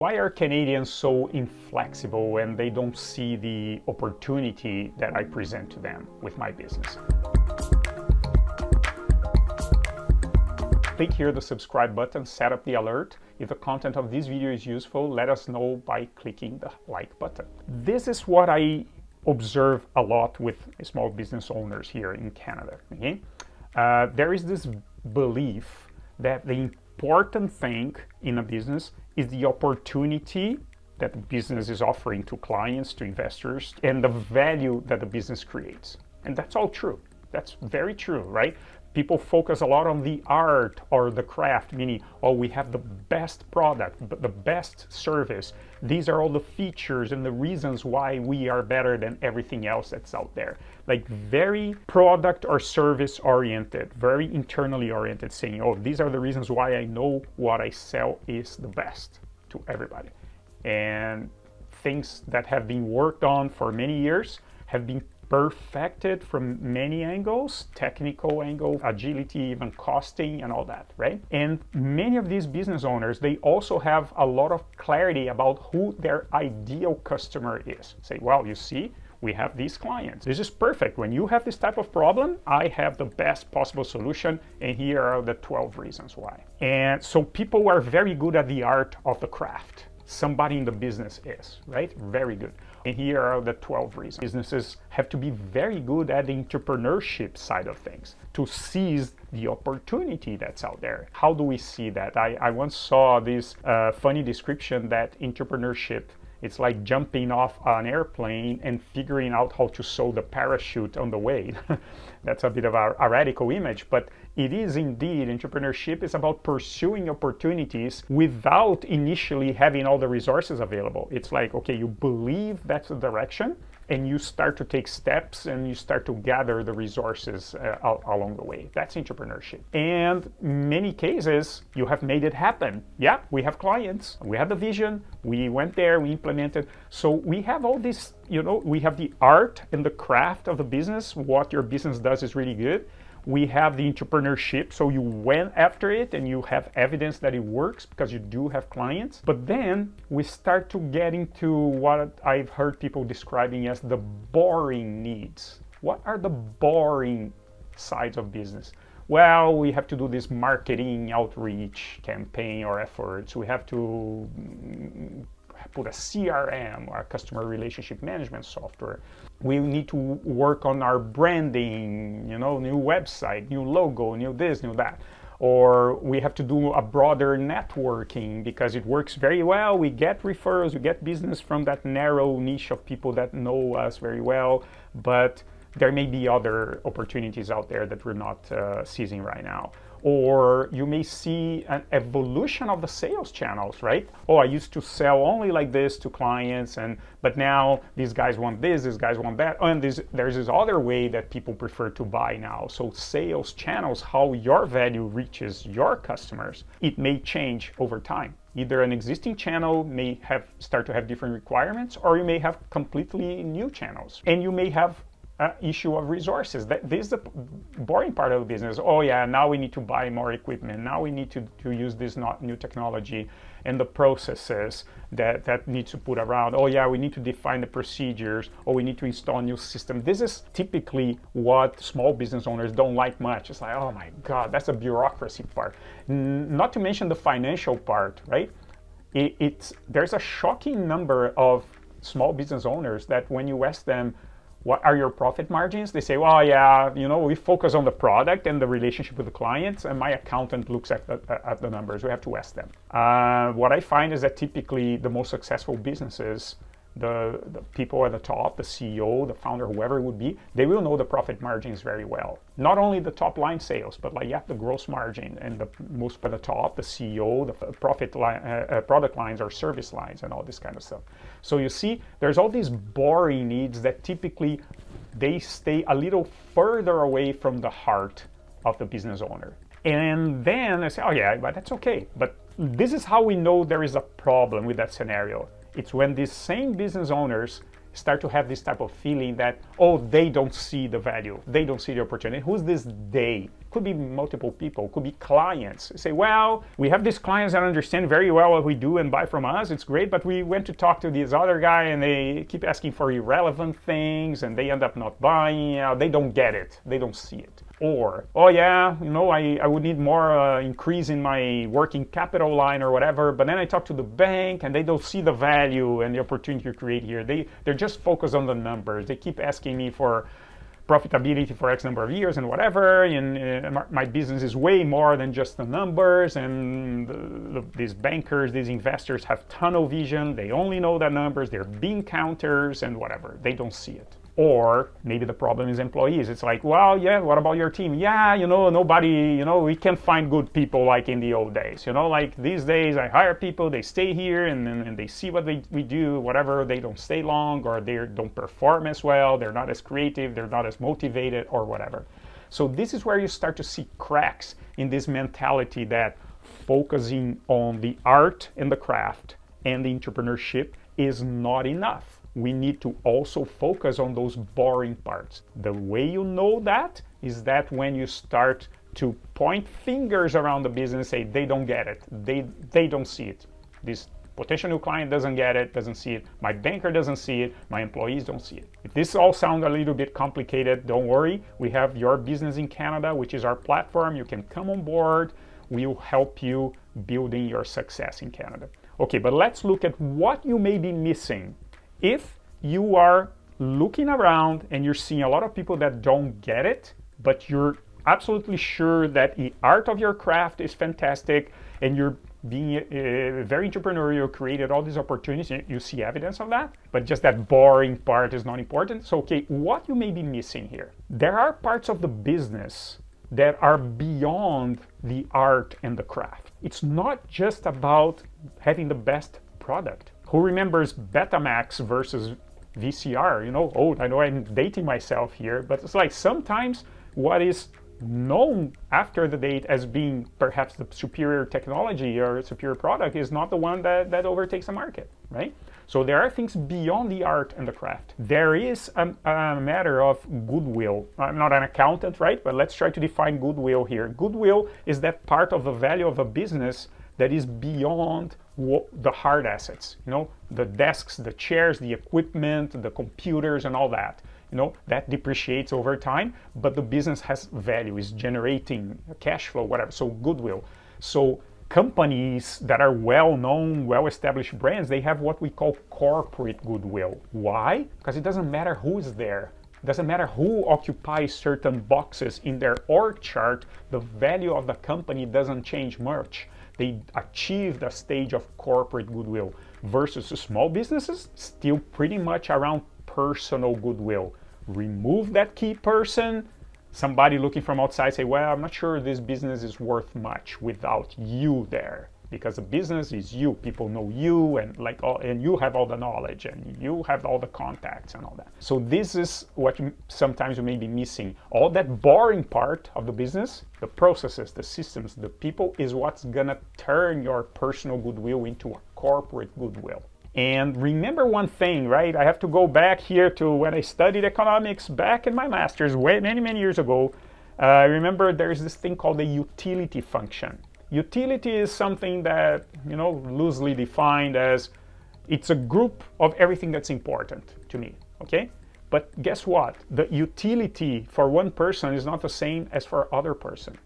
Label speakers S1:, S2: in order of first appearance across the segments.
S1: Why are Canadians so inflexible when they don't see the opportunity that I present to them with my business? Click here the subscribe button, set up the alert. If the content of this video is useful, let us know by clicking the like button. This is what I observe a lot with small business owners here in Canada. Okay? There is this belief that the important thing in a business is the opportunity that the business is offering to clients, to investors, and the value that the business creates. And that's all true. That's very true, right? People focus a lot on the art or the craft, meaning, oh, we have the best product, the best service. These are all the features and the reasons why we are better than everything else that's out there. Like very product or service oriented, very internally oriented, saying, oh, these are the reasons why I know what I sell is the best to everybody. And things that have been worked on for many years have been perfected from many angles, technical angle, agility, even costing and all that, right? And many of these business owners, they also have a lot of clarity about who their ideal customer is. Say, well, you see, we have these clients. This is perfect. When you have this type of problem, I have the best possible solution, and here are the 12 reasons why. And so people are very good at the art of the craft. Somebody in the business is, right? Very good. And here are the 12 reasons. Businesses have to be very good at the entrepreneurship side of things to seize the opportunity that's out there. How do we see that? I once saw this funny description that entrepreneurship, it's like jumping off an airplane and figuring out how to sew the parachute on the way. That's a bit of a radical image, but it is indeed, entrepreneurship is about pursuing opportunities without initially having all the resources available. It's like, okay, you believe that's the direction, and you start to take steps and you start to gather the resources along the way. That's entrepreneurship. And in many cases, you have made it happen. Yeah, we have clients, we have the vision, we went there, we implemented. So we have all this, we have the art and the craft of the business. What your business does is really good. We have the entrepreneurship, so you went after it and you have evidence that it works because you do have clients. But then we start to get into what I've heard people describing as the boring needs. What are the boring sides of business? Well, we have to do this marketing outreach campaign or efforts. We have to put a CRM or a customer relationship management software. We need to work on our branding, new website, new logo, new this, new that. Or we have to do a broader networking because it works very well. We get referrals, we get business from that narrow niche of people that know us very well, but there may be other opportunities out there that we're not seizing right now. Or you may see an evolution of the sales channels, right? Oh, I used to sell only like this to clients, but now these guys want this, these guys want that, and there's this other way that people prefer to buy now. So sales channels, how your value reaches your customers, it may change over time. Either an existing channel may start to have different requirements, or you may have completely new channels, and you may have issue of resources. This is the boring part of the business. Oh yeah, now we need to buy more equipment. Now we need to use this new technology and the processes that need to put around. Oh yeah, we need to define the procedures, or we need to install a new system. This is typically what small business owners don't like much. It's like, oh my God, that's a bureaucracy part. Not to mention the financial part, right? There's a shocking number of small business owners that when you ask them, what are your profit margins? They say, well, yeah, we focus on the product and the relationship with the clients, and my accountant looks at the numbers. We have to ask them. What I find is that typically the most successful businesses, the people at the top, the CEO, the founder, whoever it would be, they will know the profit margins very well. Not only the top line sales, but the gross margin and the most at the top, the CEO, the profit line, product lines or service lines and all this kind of stuff. So you see, there's all these boring needs that typically they stay a little further away from the heart of the business owner. And then I say, oh yeah, but that's okay. But this is how we know there is a problem with that scenario. It's when these same business owners start to have this type of feeling that, oh, they don't see the value, they don't see the opportunity. Who's this they? Could be multiple people, could be clients. Say, well, we have these clients that understand very well what we do and buy from us, it's great, but we went to talk to this other guy and they keep asking for irrelevant things and they end up not buying. They don't get it, they don't see it. Or, oh yeah, I would need more increase in my working capital line or whatever, but then I talk to the bank and they don't see the value and the opportunity to create here. They're just focused on the numbers. They keep asking me for profitability for X number of years and whatever, and my business is way more than just the numbers, and these bankers, these investors have tunnel vision. They only know the numbers, they're bean counters and whatever. They don't see it. Or maybe the problem is employees. It's like, well, yeah, what about your team? Yeah, nobody, we can't find good people like in the old days. Like these days I hire people, they stay here and they see what we do, whatever, they don't stay long, or they don't perform as well, they're not as creative, they're not as motivated, or whatever. So this is where you start to see cracks in this mentality that focusing on the art and the craft and the entrepreneurship is not enough. We need to also focus on those boring parts. The way you know that is that when you start to point fingers around the business, say they don't get it, they don't see it. This potential new client doesn't get it, doesn't see it. My banker doesn't see it. My employees don't see it. If this all sounds a little bit complicated, don't worry. We have Your Business in Canada, which is our platform. You can come on board. We'll help you building your success in Canada. Okay, but let's look at what you may be missing. If you are looking around and you're seeing a lot of people that don't get it, but you're absolutely sure that the art of your craft is fantastic and you're being very entrepreneurial, created all these opportunities, you see evidence of that, but just that boring part is not important. So, okay, what you may be missing here? There are parts of the business that are beyond the art and the craft. It's not just about having the best product. Who remembers Betamax versus VCR? I know I'm dating myself here, but it's like sometimes what is known after the date as being perhaps the superior technology or superior product is not the one that overtakes the market, right? So there are things beyond the art and the craft. There is a matter of goodwill. I'm not an accountant, right? But let's try to define goodwill here. Goodwill is that part of the value of a business that is beyond the hard assets, the desks, the chairs, the equipment, the computers, and all that. That depreciates over time, but the business has value, is generating cash flow, whatever. So goodwill. So companies that are well-known, well-established brands, they have what we call corporate goodwill. Why? Because it doesn't matter who's there. It doesn't matter who occupies certain boxes in their org chart, the value of the company doesn't change much. They achieved a stage of corporate goodwill versus small businesses, still pretty much around personal goodwill. Remove that key person, somebody looking from outside say, well, I'm not sure this business is worth much without you there. Because the business is you, people know you, and you have all the knowledge and you have all the contacts and all that. So this is what sometimes you may be missing. All that boring part of the business, the processes, the systems, the people, is what's gonna turn your personal goodwill into a corporate goodwill. And remember one thing, right? I have to go back here to when I studied economics back in my master's many years ago. I remember there's this thing called the utility function. Utility is something that, loosely defined as it's a group of everything that's important to me, okay? But guess what? The utility for one person is not the same as for other person.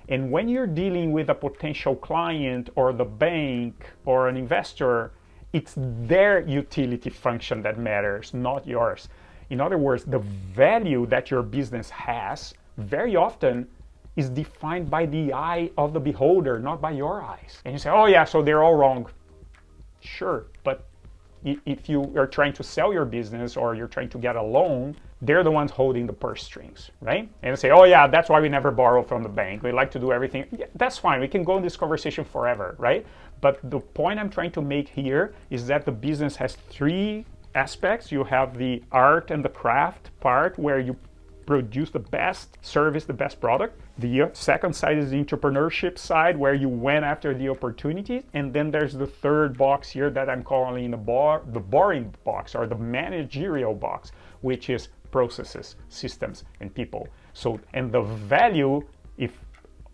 S1: And when you're dealing with a potential client or the bank or an investor, it's their utility function that matters, not yours. In other words, the value that your business has very often is defined by the eye of the beholder, not by your eyes. And you say, oh yeah, so they're all wrong. Sure, but if you are trying to sell your business or you're trying to get a loan, they're the ones holding the purse strings, right? And say, oh yeah, that's why we never borrow from the bank. We like to do everything. Yeah, that's fine. We can go in this conversation forever, right? But the point I'm trying to make here is that the business has three aspects. You have the art and the craft part where you produce the best service, the best product. The second side is the entrepreneurship side, where you went after the opportunities. And then there's the third box here that I'm calling the boring box, or the managerial box, which is processes, systems, and people. So, and the value, if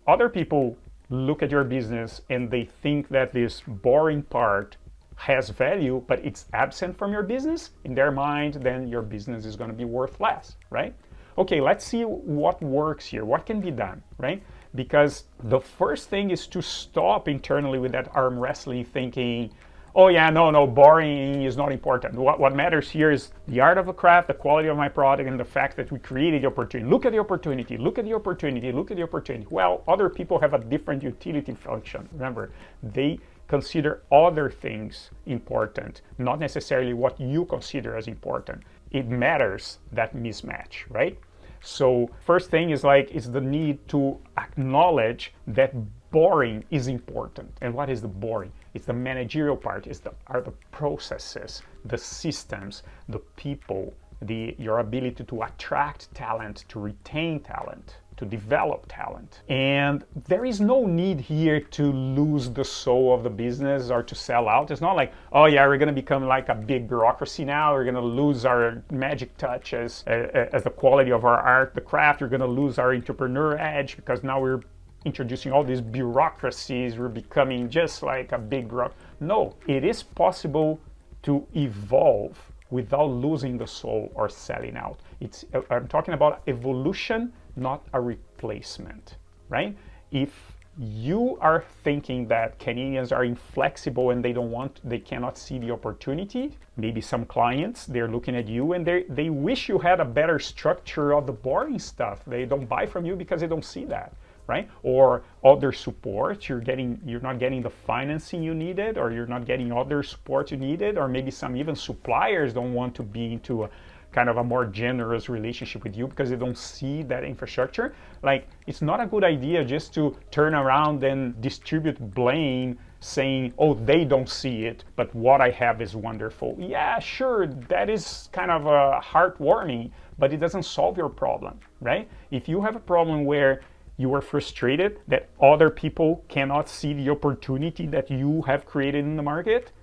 S1: other people look at your business and they think that this boring part has value, but it's absent from your business, in their mind, then your business is going to be worth less, right? Okay, let's see what works here, what can be done, right? Because the first thing is to stop internally with that arm wrestling thinking, oh yeah, no, boring is not important. What matters here is the art of the craft, the quality of my product, and the fact that we created the opportunity. Look at the opportunity, look at the opportunity, look at the opportunity. Well, other people have a different utility function. Remember, they consider other things important, not necessarily what you consider as important. It matters, that mismatch, right? So first thing is the need to acknowledge that boring is important. And what is the boring? It's the managerial part, are the processes, the systems, the people, your ability to attract talent, to retain talent, to develop talent. And there is no need here to lose the soul of the business or to sell out. It's not like, oh yeah, we're going to become like a big bureaucracy now. We're going to lose our magic touch as the quality of our art, the craft. We're going to lose our entrepreneur edge because now we're introducing all these bureaucracies. We're becoming just like a big No, it is possible to evolve without losing the soul or selling out. I'm talking about evolution, not a replacement, right? If you are thinking that Canadians are inflexible and they cannot see the opportunity, maybe some clients, they're looking at you and they wish you had a better structure of the boring stuff. They don't buy from you because they don't see that, right? Or other support, you're not getting the financing you needed, or you're not getting other support you needed, or maybe some even suppliers don't want to be into a kind of a more generous relationship with you because they don't see that infrastructure. Like, it's not a good idea just to turn around and distribute blame saying, oh, they don't see it, but what I have is wonderful. Yeah, sure, that is kind of heartwarming, but it doesn't solve your problem, right? If you have a problem where you are frustrated that other people cannot see the opportunity that you have created in the market,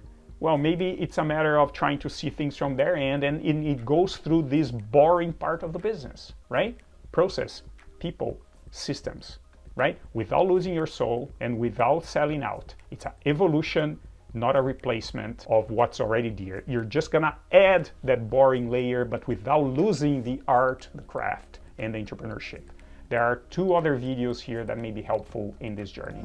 S1: well, maybe it's a matter of trying to see things from their end, and it goes through this boring part of the business, right? Process, people, systems, right? Without losing your soul and without selling out. It's an evolution, not a replacement of what's already there. You're just gonna add that boring layer, but without losing the art, the craft, and the entrepreneurship. There are 2 other videos here that may be helpful in this journey.